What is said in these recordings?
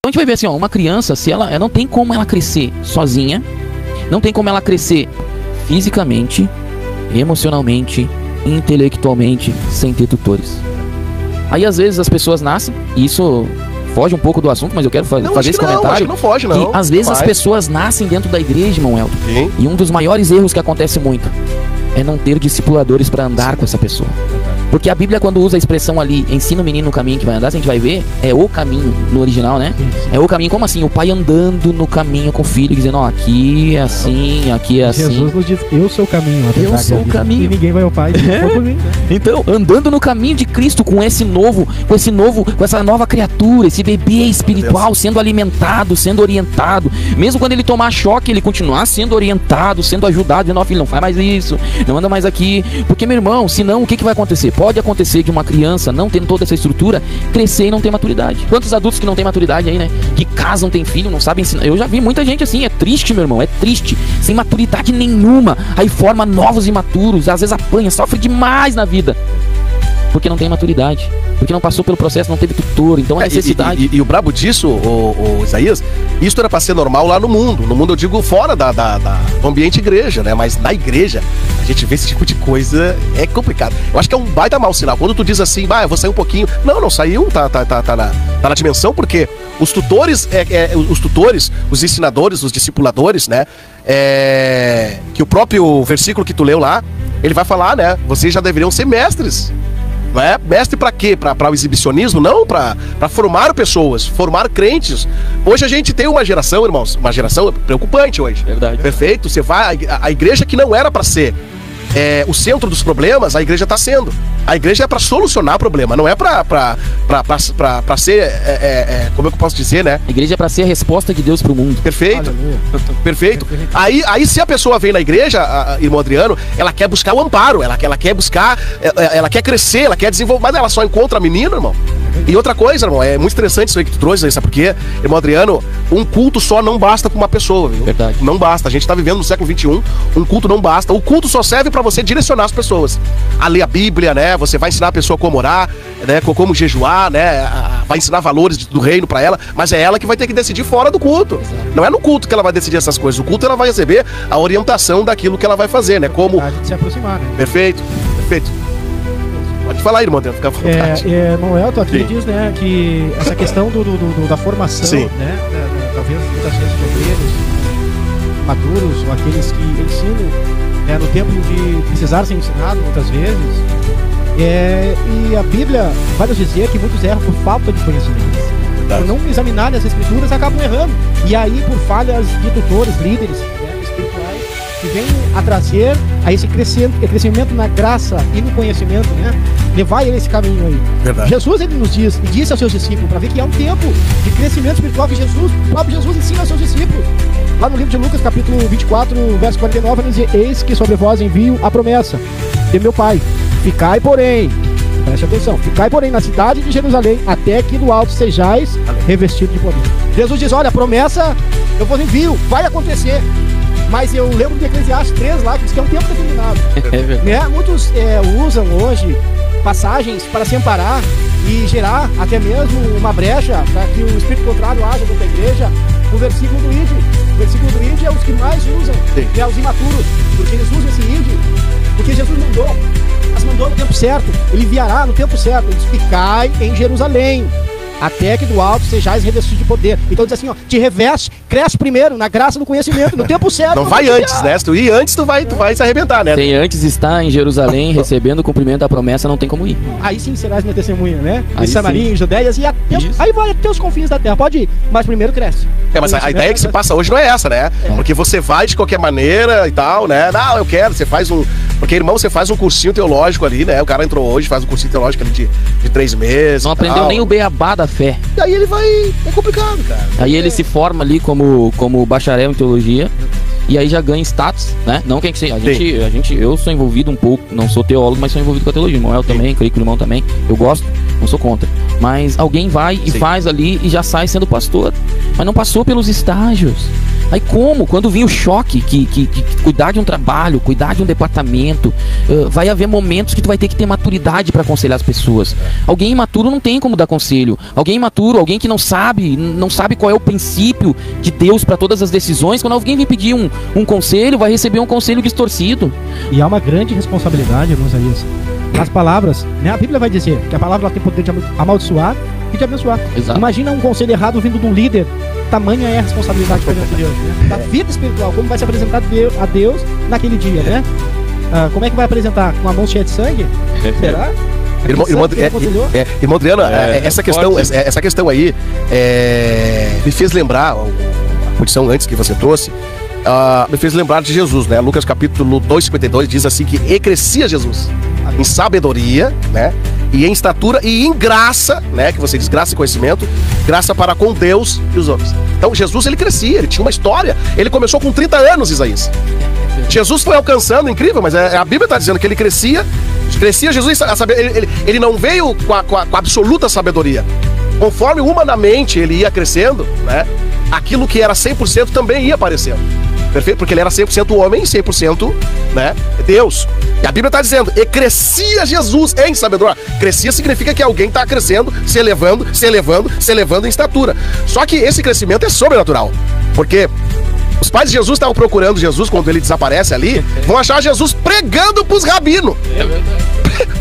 Então a gente vai ver assim, ó, uma criança, se ela não tem como ela crescer sozinha, não tem como ela crescer fisicamente, emocionalmente, intelectualmente, sem ter tutores. Aí às vezes as pessoas nascem, e isso foge um pouco do assunto, mas eu quero fazer esse comentário. Acho que não foge, não. Que às vezes as pessoas nascem dentro da igreja, irmão Elton. Sim. E um dos maiores erros que acontece muito é não ter discipuladores para andar com essa pessoa. Porque a Bíblia, quando usa a expressão ali, ensina o menino no caminho que vai andar, se a gente vai ver, é o caminho no original, né? É o caminho, como assim? O pai andando no caminho com o filho, dizendo, ó, aqui é assim, aqui é assim. Jesus nos diz, eu sou o caminho. Eu sou o caminho. E ninguém vai ao Pai. Então, andando no caminho de Cristo com com essa nova criatura, esse bebê espiritual sendo alimentado, sendo orientado. Mesmo quando ele tomar choque, ele continuar sendo orientado, sendo ajudado, dizendo, ó, filho, não faz mais isso, não anda mais aqui. Porque, meu irmão, senão, o que vai acontecer? Pode acontecer de uma criança, não tendo toda essa estrutura, crescer e não ter maturidade. Quantos adultos que não têm maturidade aí, né? Que casam, têm filho, não sabem ensinar. Eu já vi muita gente assim, é triste, meu irmão, é triste. Sem maturidade nenhuma. Aí forma novos imaturos, às vezes apanha, sofre demais na vida. Porque não tem maturidade. Porque não passou pelo processo, não teve tutor. Então a necessidade... E o brabo disso, o Isaías, isso era pra ser normal lá no mundo. No mundo eu digo fora do ambiente igreja, né? Mas na igreja, a gente vê esse tipo de coisa, é complicado. Eu acho que é um baita mau sinal. Quando tu diz assim, eu vou sair um pouquinho. Não saiu, tá na dimensão, porque os tutores, os ensinadores, os discipuladores, né? Que o próprio versículo que tu leu lá, ele vai falar, né? Vocês já deveriam ser mestres. Não é? Mestre pra quê? Pra o exibicionismo? Não, pra formar pessoas, formar crentes. Hoje a gente tem uma geração, irmãos, uma geração preocupante hoje. Verdade. Perfeito? Você vai, a igreja que não era pra ser o centro dos problemas, a igreja está sendo. A igreja é para solucionar problema, não é para ser, como é que eu posso dizer, né? A igreja é para ser a resposta de Deus para o mundo. Perfeito. Perfeito. Aí se a pessoa vem na igreja, irmão Adriano, ela quer buscar o amparo, ela quer buscar, ela quer crescer, ela quer desenvolver, mas ela só encontra a menina, irmão. E outra coisa, irmão, é muito interessante isso aí que tu trouxe, sabe por quê? Irmão Adriano, um culto só não basta pra uma pessoa, viu? Verdade. Não basta, a gente tá vivendo no século XXI, um culto não basta. O culto só serve pra você direcionar as pessoas a ler a Bíblia, né? Você vai ensinar a pessoa como orar, né? Como jejuar, né? Vai ensinar valores do reino pra ela, mas é ela que vai ter que decidir fora do culto. Exato. Não é no culto que ela vai decidir essas coisas, o culto ela vai receber a orientação daquilo que ela vai fazer, né? Como... se aproximar, né? Perfeito, perfeito. Pode falar aí, irmão, fica à vontade. Manuel, tu aqui diz, né, que essa questão da formação, sim, né, talvez muitas vezes de obreiros maduros, ou aqueles que ensinam, né, no tempo de precisar ser ensinado, muitas vezes, e a Bíblia vai nos dizer que muitos erram por falta de conhecimento. Por não examinarem as escrituras, acabam errando. E aí, por falhas de tutores, líderes, né, espirituais, que vêm a trazer a esse crescimento na graça e no conhecimento, né? Levar ele esse caminho aí. Verdade. Jesus, ele nos diz, e disse aos seus discípulos, para ver que é um tempo de crescimento espiritual que o próprio Jesus ensina aos seus discípulos. Lá no livro de Lucas, capítulo 24, verso 49, ele diz: eis que sobre vós envio a promessa de meu Pai. Ficai, porém, preste atenção, ficai, porém, na cidade de Jerusalém, até que do alto sejais revestidos de poder. Jesus diz: olha, a promessa, eu vos envio, vai acontecer. Mas eu lembro de Eclesiastes 3 lá, que diz que é um tempo determinado. Né? Muitos usam hoje passagens para se amparar e gerar até mesmo uma brecha para que o espírito contrário haja dentro da igreja. O versículo do ID. O versículo do ID é os que mais usam, né, os imaturos, porque eles usam esse ID, porque Jesus mandou, mas mandou no tempo certo, ele enviará no tempo certo. Ele diz: ficai em Jerusalém, até que do alto sejais revestidos de poder. Então diz assim, ó, te reveste, cresce primeiro na graça do conhecimento, no tempo certo. Não vai antes, né? Se tu ir antes, tu vai se arrebentar, né? Tem antes estar em Jerusalém, recebendo o cumprimento da promessa, não tem como ir. Aí sim serás minha testemunha, né? Aí em Samaria, em Judéias, e aí vai até os confins da terra. Pode ir, mas primeiro cresce. Mas a ideia que se passa hoje não é essa, né? Porque você vai de qualquer maneira e tal, né? Não, eu quero, você faz um... Porque, irmão, você faz um cursinho teológico ali, né? O cara entrou hoje, faz um cursinho teológico ali de 3 meses. Não aprendeu nem o beabá da fé. E aí ele vai... É complicado, cara. Aí ele se forma ali como bacharel em teologia. E aí já ganha status, né? Não quem que seja. Eu sou envolvido um pouco, não sou teólogo, mas sou envolvido com a teologia. Irmão também, creio que o irmão também. Eu gosto, não sou contra. Mas alguém vai e faz ali e já sai sendo pastor. Mas não passou pelos estágios. Aí como? Quando vinha o choque, que cuidar de um trabalho, cuidar de um departamento, vai haver momentos que tu vai ter que ter maturidade para aconselhar as pessoas. Alguém imaturo não tem como dar conselho. Alguém imaturo, alguém que não sabe qual é o princípio de Deus para todas as decisões, quando alguém vem pedir um conselho, vai receber um conselho distorcido. E há uma grande responsabilidade, irmãos Isaías. As palavras, né? A Bíblia vai dizer que a palavra ela tem poder de amaldiçoar e de abençoar. Exato. Imagina um conselho errado vindo de um líder. Tamanha é a responsabilidade perante Deus, né? Da vida espiritual, como vai se apresentar a Deus naquele dia, né? Como é que vai apresentar? Com a mão cheia de sangue? Será? Irmão Adriano, essa questão aí me fez lembrar, a posição antes que você trouxe, me fez lembrar de Jesus, né? Lucas capítulo 2:52 diz assim que e crescia Jesus em sabedoria, né? E em estatura e em graça, né? Que você diz graça e conhecimento, graça para com Deus e os homens. Então Jesus, ele crescia, ele tinha uma história. Ele começou com 30 anos, Isaías. Jesus foi alcançando, incrível, mas a Bíblia está dizendo que ele crescia Jesus, ele não veio com a absoluta sabedoria. Conforme humanamente ele ia crescendo, né? Aquilo que era 100% também ia aparecendo. Perfeito? Porque ele era 100% homem e 100%, né, Deus. E a Bíblia está dizendo, e crescia Jesus em sabedoria. Crescia significa que alguém está crescendo, se elevando em estatura. Só que esse crescimento é sobrenatural. Porque os pais de Jesus estavam procurando Jesus quando ele desaparece ali, vão achar Jesus pregando pros rabinos.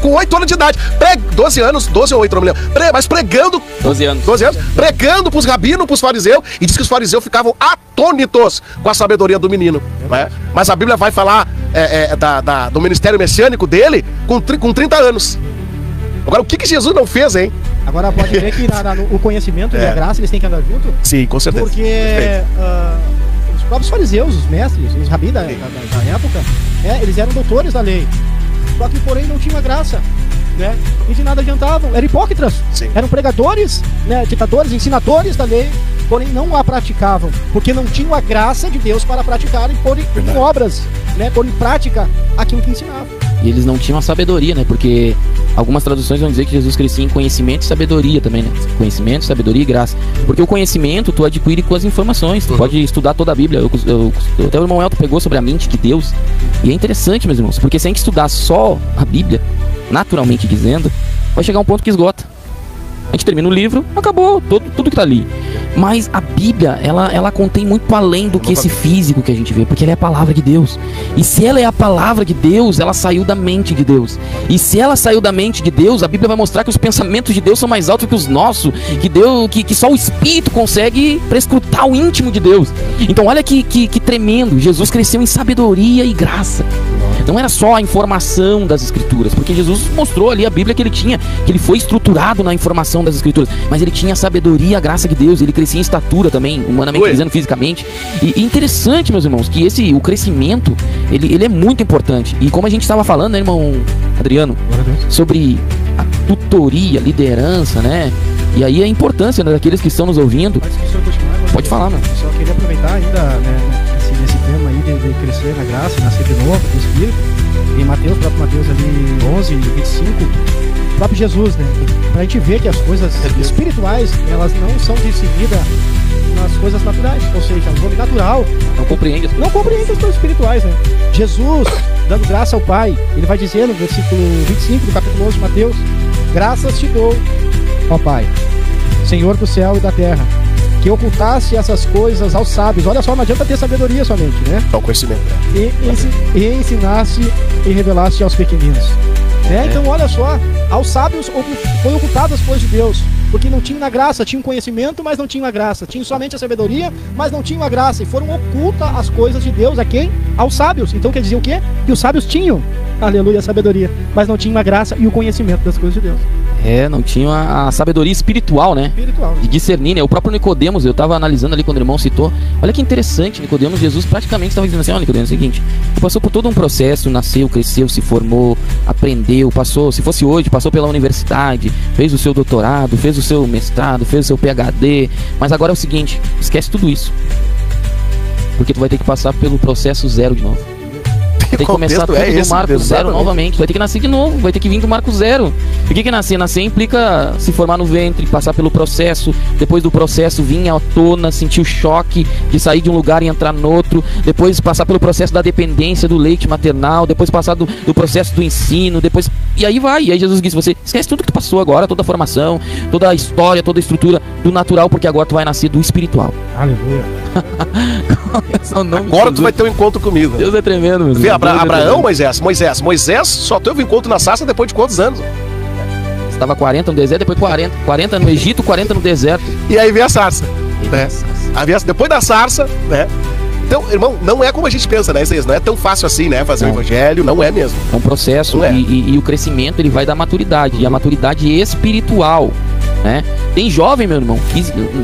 Com 8 anos de idade. 12 ou 8, não me lembro. Mas pregando. 12 anos. Pregando pros rabinos, pros fariseus. E diz que os fariseus ficavam atônitos com a sabedoria do menino. Né? Mas a Bíblia vai falar do ministério messiânico dele com 30 anos. Agora, o que Jesus não fez, hein? Agora, pode ver que o conhecimento e a graça, eles têm que andar junto? Sim, com certeza. Porque os próprios fariseus, os mestres, os rabis da época, eles eram doutores da lei. Só que, porém, não tinham a graça, né? E de nada adiantavam, eram hipócritas. Sim. Eram pregadores, né? Ditadores, ensinadores da lei, porém não a praticavam, porque não tinham a graça de Deus para praticar e pôr em obras, né? Pôr em prática aquilo que ensinavam. E eles não tinham a sabedoria, né? Porque algumas traduções vão dizer que Jesus crescia em conhecimento e sabedoria também, né? Conhecimento, sabedoria e graça. Porque o conhecimento tu adquire com as informações. Tu pode estudar toda a Bíblia. Até o irmão Elton pegou sobre a mente de Deus. E é interessante, meus irmãos, porque se a gente estudar só a Bíblia, naturalmente dizendo, vai chegar um ponto que esgota. A gente termina o livro, acabou tudo que tá ali. Mas a Bíblia, ela contém muito além do que esse físico que a gente vê, porque ela é a palavra de Deus. E se ela é a palavra de Deus, ela saiu da mente de Deus. E se ela saiu da mente de Deus, a Bíblia vai mostrar que os pensamentos de Deus são mais altos que os nossos, que só o Espírito consegue prescrutar o íntimo de Deus. Então olha que tremendo, Jesus cresceu em sabedoria e graça. Não era só a informação das Escrituras, porque Jesus mostrou ali a Bíblia que ele foi estruturado na informação das Escrituras, mas ele tinha a sabedoria e a graça de Deus, ele crescia em estatura também, humanamente dizendo, fisicamente. E interessante, meus irmãos, que o crescimento, ele é muito importante. E como a gente estava falando, né, irmão Adriano, sobre a tutoria, liderança, né? E aí a importância, né, daqueles que estão nos ouvindo. Pode falar, mano. Só queria aproveitar ainda, né, nesse tema aí de crescer na graça, nascer de novo, do Espírito. Em Mateus, próprio Mateus ali 11, 25, o próprio Jesus, né? Pra gente ver que as coisas espirituais, elas não são decididas nas coisas naturais. Ou seja, o homem natural não compreende as coisas espirituais, né? Jesus, dando graça ao Pai, ele vai dizer no versículo 25 do capítulo 11 de Mateus: graças te dou, ó Pai, Senhor do céu e da terra, que ocultasse essas coisas aos sábios. Olha só, não adianta ter sabedoria somente, né? É o conhecimento. E ensinasse e revelasse aos pequeninos. Então, olha só, aos sábios foi ocultado as coisas de Deus, porque não tinham a graça, tinham conhecimento, mas não tinham a graça. Tinham somente a sabedoria, mas não tinham a graça. E foram ocultas as coisas de Deus a quem? Aos sábios. Então quer dizer o quê? Que os sábios tinham, aleluia, a sabedoria, mas não tinham a graça e o conhecimento das coisas de Deus. Não tinha a sabedoria espiritual, né? De discernir, né? O próprio Nicodemos, eu estava analisando ali quando o irmão citou. Olha que interessante, Nicodemos, Jesus praticamente estava dizendo assim: ó, Nicodemos, é o seguinte, tu passou por todo um processo, nasceu, cresceu, se formou, aprendeu, passou, se fosse hoje, passou pela universidade, fez o seu doutorado, fez o seu mestrado, fez o seu PhD, mas agora é o seguinte, esquece tudo isso, porque tu vai ter que passar pelo processo zero de novo. Tem que começar tudo do marco zero novamente. Vai ter que nascer de novo, vai ter que vir do marco zero. E o que é nascer? Nascer implica se formar no ventre, passar pelo processo, depois do processo vir à tona, sentir o choque de sair de um lugar e entrar no outro, depois passar pelo processo da dependência do leite maternal, depois passar do processo do ensino, depois... E aí vai, e aí Jesus disse, você esquece tudo que tu passou agora, toda a formação, toda a história, toda a estrutura do natural, porque agora tu vai nascer do espiritual. Aleluia. Agora tu vai ter um encontro comigo. Deus é tremendo, meu Vê, Abraão, Moisés só teve um encontro na sarça depois de quantos anos? Estava 40 no deserto, depois 40 no Egito, 40 no deserto. E aí vem a sarça, né? Depois da sarça, né? Então, irmão, não é como a gente pensa, né? Não é tão fácil assim, né? Fazer o evangelho, não é mesmo. É um processo e o crescimento, ele vai da maturidade, e a maturidade espiritual, né? Tem jovem, meu irmão,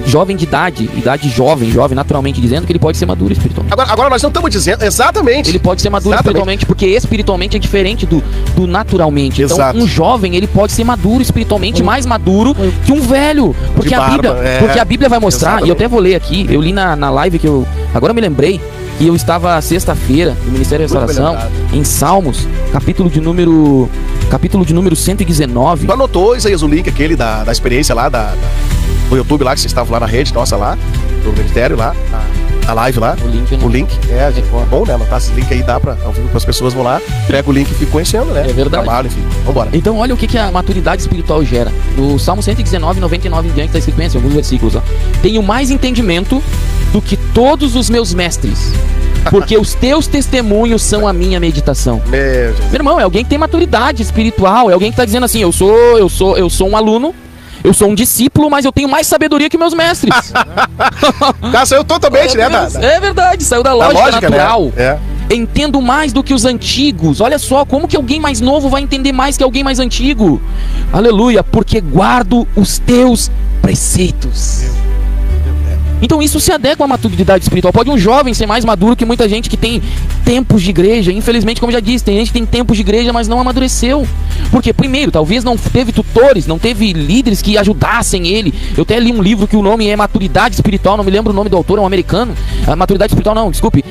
jovem de idade jovem, naturalmente dizendo que ele pode ser maduro espiritualmente. Agora nós não estamos dizendo, exatamente. Ele pode ser maduro espiritualmente, porque espiritualmente é diferente do naturalmente. Então, um jovem, ele pode ser maduro espiritualmente, mais maduro que um velho. Porque a Bíblia vai mostrar, e eu até vou ler aqui, eu li na live que eu... Agora eu me lembrei que eu estava sexta-feira no Ministério da Restauração, em Salmos, capítulo de número 119. Tu anotou, Isaías, o link aquele da experiência lá, do YouTube lá, que vocês estavam lá na rede nossa lá, do Ministério lá, na live lá. O link. Bom, né? Anotar esse link aí, dá pra as pessoas vão lá, pega o link e fica conhecendo, né? É verdade. Trabalho, enfim. Vambora. Então, olha o que a maturidade espiritual gera. No Salmo 119, 99 em diante, está escrito em alguns versículos, ó. Tenho mais entendimento do que todos os meus mestres, porque os teus testemunhos são a minha meditação. Meu irmão, é alguém que tem maturidade espiritual, é alguém que está dizendo assim, eu sou um aluno, eu sou um discípulo, mas eu tenho mais sabedoria que meus mestres. Cara, saiu totalmente, né? É verdade, saiu da lógica natural. Né? Entendo mais do que os antigos. Olha só, como que alguém mais novo vai entender mais que alguém mais antigo? Aleluia, porque guardo os teus preceitos. Então isso se adequa à maturidade espiritual. Pode um jovem ser mais maduro que muita gente que tem tempos de igreja. Infelizmente, como eu já disse, tem gente que tem tempos de igreja, mas não amadureceu. Porque, primeiro, talvez não teve tutores, não teve líderes que ajudassem ele. Eu até li um livro que o nome é Maturidade Espiritual, não me lembro o nome do autor, é um americano. Maturidade Espiritual não, desculpe.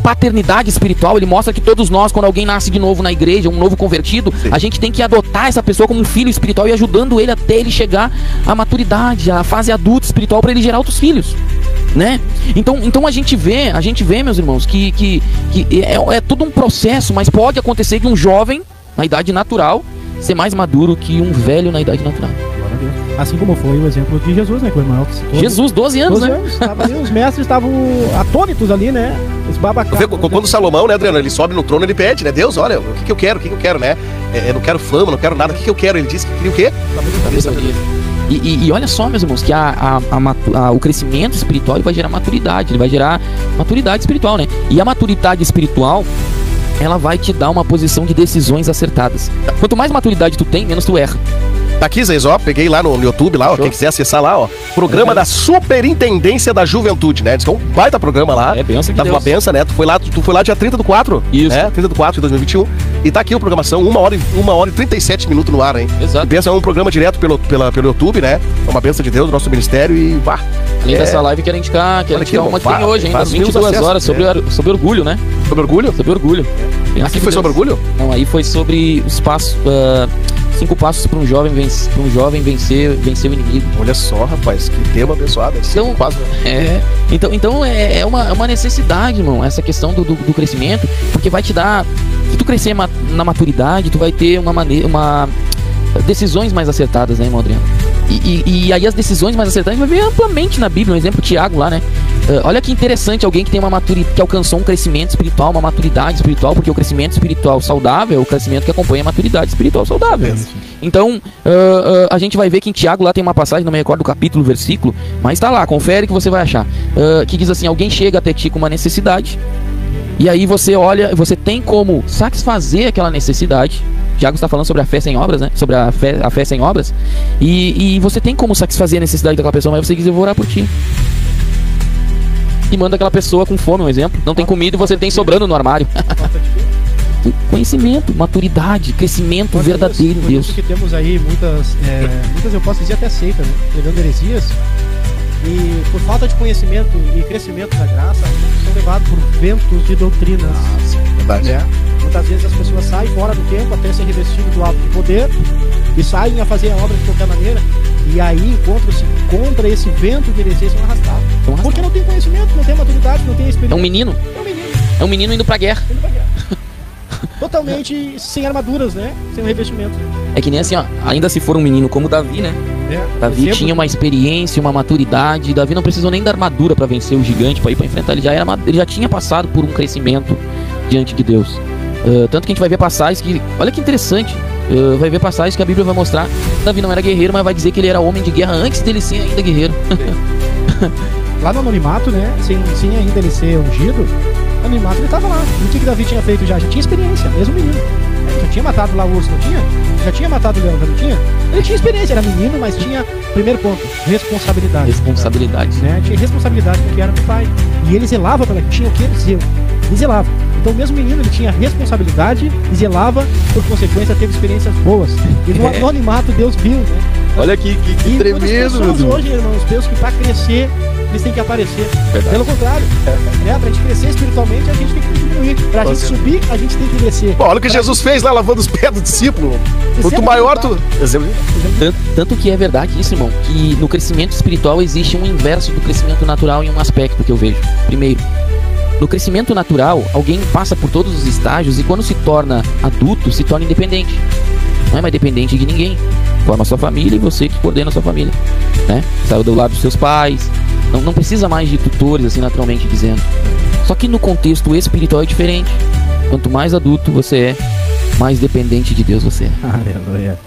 Paternidade Espiritual, ele mostra que todos nós, quando alguém nasce de novo na igreja, um novo convertido, a gente tem que adotar essa pessoa como um filho espiritual e ajudando ele até ele chegar à maturidade, à fase adulta espiritual, para ele gerar outros filhos. Né? Então a gente vê, meus irmãos, que é todo um processo, mas pode acontecer que um jovem na idade natural ser mais maduro que um velho na idade natural. Assim como foi o exemplo de Jesus, né? Que o irmão citou. Jesus, 12 anos, né? Ali, os mestres estavam atônitos ali, né? Os babacados. Quando Salomão, né, Adriano, ele sobe no trono, ele pede, né? Deus, olha, o que eu quero, né? Eu não quero fama, não quero nada, o que eu quero? Ele disse que queria o quê? E olha só, meus irmãos, que o crescimento espiritual ele vai gerar maturidade, ele vai gerar maturidade espiritual, né? E a maturidade espiritual, ela vai te dar uma posição de decisões acertadas. Quanto mais maturidade tu tem, menos tu erra. Tá aqui, Zé, ó, peguei lá no YouTube, lá, ó, quem quiser acessar lá, ó, programa da Superintendência da Juventude, né? Diz que é um baita programa lá. É benção de Tava Deus. uma benção, né? Tu foi lá dia 30 do 4. Isso. Né? 30 do 4 de 2021. E tá aqui a programação, 1 hora e 37 minutos no ar, hein? Exato. Benção, é um programa direto pelo YouTube, né? É uma benção de Deus, do nosso ministério e vá. Além dessa live, quero indicar uma que tem hoje, hein? Às 22 horas, sobre orgulho, né? Sobre orgulho? Sobre orgulho. Aqui foi sobre orgulho? Não, aí foi sobre os passos... 5 passos para um jovem vencer o inimigo. Olha só, rapaz, que tema abençoado. Então é uma necessidade, irmão, essa questão do crescimento, porque vai te dar, se tu crescer na maturidade, tu vai ter decisões mais acertadas, né, irmão Adriano? E aí as decisões mais acertadas vai ver amplamente na Bíblia, um exemplo, Tiago lá, né? Olha que interessante, alguém que tem que alcançou um crescimento espiritual, uma maturidade espiritual, porque o crescimento espiritual saudável é o crescimento que acompanha a maturidade espiritual saudável. Então, a gente vai ver que em Tiago lá tem uma passagem, não me recordo do capítulo, versículo, mas tá lá, confere que você vai achar, que diz assim, alguém chega até ti com uma necessidade, e aí você olha, você tem como satisfazer aquela necessidade. Tiago está falando sobre a fé sem obras, né? Sobre a fé sem obras. E você tem como satisfazer a necessidade daquela pessoa, mas você diz, eu vou orar por ti. E manda aquela pessoa com fome, um exemplo. Não tem comida e você tem sobrando no armário. Conhecimento, maturidade, crescimento verdadeiro em Deus. Por isso que temos aí muitas eu posso dizer até seitas, né? Pregando heresias. E por falta de conhecimento e crescimento da graça, são levados por ventos de doutrinas. Verdade. Muitas vezes as pessoas saem fora do tempo até ser revestido do alto de poder e saem a fazer a obra de qualquer maneira, e aí encontram-se contra esse vento de heresia e são arrastados. Porque não tem conhecimento, não tem maturidade, não tem experiência. É um menino. É um menino. É um menino indo pra guerra. Indo pra guerra. Totalmente sem armaduras, né? Sem um revestimento. É que nem assim, ó. Ainda se for um menino como Davi, né? Davi Exemplo. tinha uma experiência, uma maturidade. Davi não precisou nem da armadura pra vencer o gigante, pra ir pra enfrentar. Ele já tinha passado por um crescimento diante de Deus. Tanto que a gente vai ver passagens que... Olha que interessante. Vai ver passagens que a Bíblia vai mostrar. Davi não era guerreiro, mas vai dizer que ele era homem de guerra antes dele ser ainda guerreiro. Lá no anonimato, né? Sem ainda ele ser ungido, no anonimato ele tava lá. O que Davi tinha feito já? Já tinha experiência, mesmo menino. Já tinha matado lá o urso, não tinha? Já tinha matado o leão, não tinha? Ele tinha experiência, era menino, mas tinha, primeiro ponto, responsabilidade. Responsabilidade. Né? Tinha responsabilidade com o que era do pai. E ele zelava pela... Tinha o que? Zelo. Ele zelava. Então, mesmo menino, ele tinha responsabilidade e zelava, por consequência, teve experiências boas. E no anonimato, Deus viu, né? Olha que E tremendo, muitas meu pessoas Deus. hoje, irmãos, pensam que para crescer, eles têm que aparecer. Verdade. Pelo contrário, né? Pra gente crescer espiritualmente, a gente tem que diminuir. Pra gente subir, a gente tem que descer. Bom, olha o que Jesus fez lá lavando os pés do discípulo. Quanto Exemplo maior de tu... Exemplo. Tanto que é verdade isso, irmão, que no crescimento espiritual existe um inverso do crescimento natural em um aspecto que eu vejo. Primeiro, no crescimento natural, alguém passa por todos os estágios e quando se torna adulto, se torna independente. Não é mais dependente de ninguém. Forma a sua família e você que coordena a sua família, né? Saiu do lado dos seus pais. Não precisa mais de tutores, assim, naturalmente dizendo. Só que no contexto espiritual é diferente. Quanto mais adulto você é, mais dependente de Deus você é. Aleluia.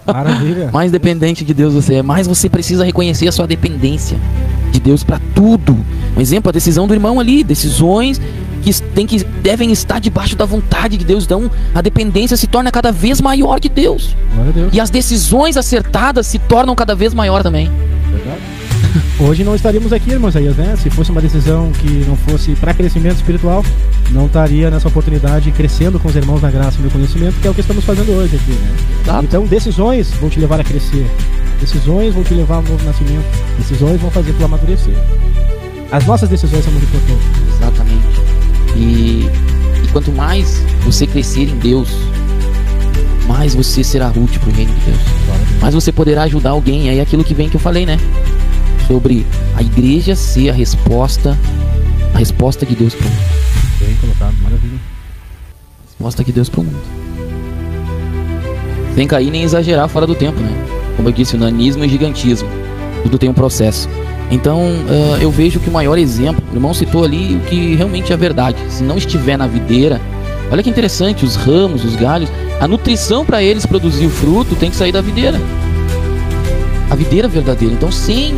Maravilha. Mais dependente de Deus você é, mais você precisa reconhecer a sua dependência de Deus para tudo. Um exemplo, a decisão do irmão ali, decisões que devem estar debaixo da vontade de Deus. Então, a dependência se torna cada vez maior de Deus. Glória a Deus. E as decisões acertadas se tornam cada vez maior também. Verdade. Hoje não estaríamos aqui, irmãos Isaías, né? Se fosse uma decisão que não fosse para crescimento espiritual, não estaria nessa oportunidade crescendo com os irmãos na graça e no conhecimento, que é o que estamos fazendo hoje aqui, né? Exato. Então, decisões vão te levar a crescer. Decisões vão te levar a um novo nascimento. Decisões vão fazer tu amadurecer. As nossas decisões são muito importantes. Exatamente. E quanto mais você crescer em Deus, mais você será útil para o reino de Deus. Mais você poderá ajudar alguém. Aí é aquilo que vem que eu falei, né? Sobre a igreja ser a resposta de Deus para o mundo. Bem colocado, maravilha. Resposta de Deus para o mundo. Sem cair nem exagerar fora do tempo, né? Como eu disse, o nanismo e gigantismo. Tudo tem um processo. Então, eu vejo que o maior exemplo, o irmão citou ali o que realmente é verdade. Se não estiver na videira, olha que interessante, os ramos, os galhos, a nutrição para eles produzir o fruto tem que sair da videira. A videira verdadeira. Então, sem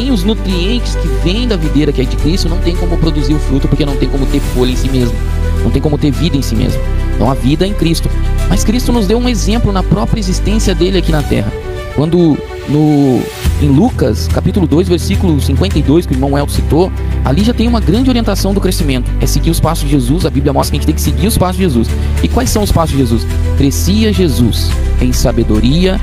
os nutrientes que vêm da videira, que é de Cristo, não tem como produzir o fruto, porque não tem como ter folha em si mesmo. Não tem como ter vida em si mesmo. Então, a vida é em Cristo. Mas Cristo nos deu um exemplo na própria existência dele aqui na terra. Quando em Lucas, capítulo 2, versículo 52, que o irmão Elton citou, ali já tem uma grande orientação do crescimento. É seguir os passos de Jesus. A Bíblia mostra que a gente tem que seguir os passos de Jesus. E quais são os passos de Jesus? Crescia Jesus em sabedoria,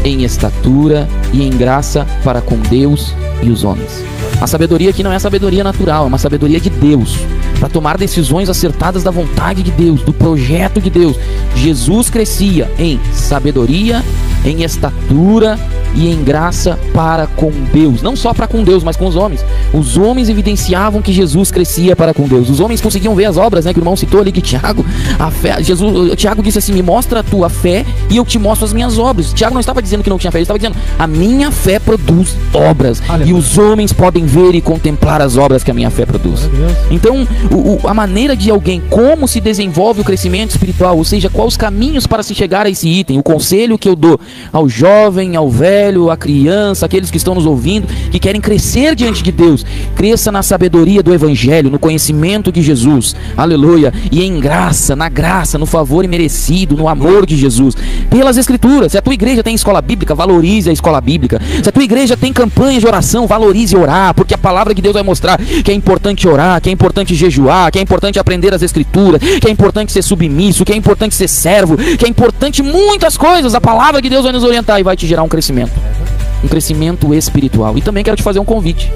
em estatura e em graça para com Deus e os homens. A sabedoria aqui não é a sabedoria natural, é uma sabedoria de Deus, para tomar decisões acertadas da vontade de Deus, do projeto de Deus. Jesus crescia em sabedoria, em estatura e em graça para com Deus. Não só para com Deus, mas com os homens. Os homens evidenciavam que Jesus crescia para com Deus. Os homens conseguiam ver as obras, né? Que o irmão citou ali, que Tiago, Tiago disse assim: me mostra a tua fé e eu te mostro as minhas obras. Tiago não estava dizendo que não tinha fé, ele estava dizendo: a minha fé produz obras. Aleluia. E os homens podem ver e contemplar as obras que a minha fé produz. Então, a maneira de alguém, como se desenvolve o crescimento espiritual, ou seja, quais os caminhos para se chegar a esse item, o conselho que eu dou ao jovem, ao velho, à criança, aqueles que estão nos ouvindo, que querem crescer diante de Deus: cresça na sabedoria do Evangelho, no conhecimento de Jesus, aleluia, e em graça, na graça, no favor imerecido, no amor de Jesus, pelas Escrituras. Se a tua igreja tem escola bíblica, valorize a escola bíblica. Se a tua igreja tem campanha de oração, valorize orar, porque a palavra de Deus vai mostrar que é importante orar, que é importante jejuar, que é importante aprender as Escrituras, que é importante ser submisso, que é importante ser servo, que é importante muitas coisas. A palavra de Deus vai nos orientar e vai te gerar um crescimento espiritual. E também quero te fazer um convite.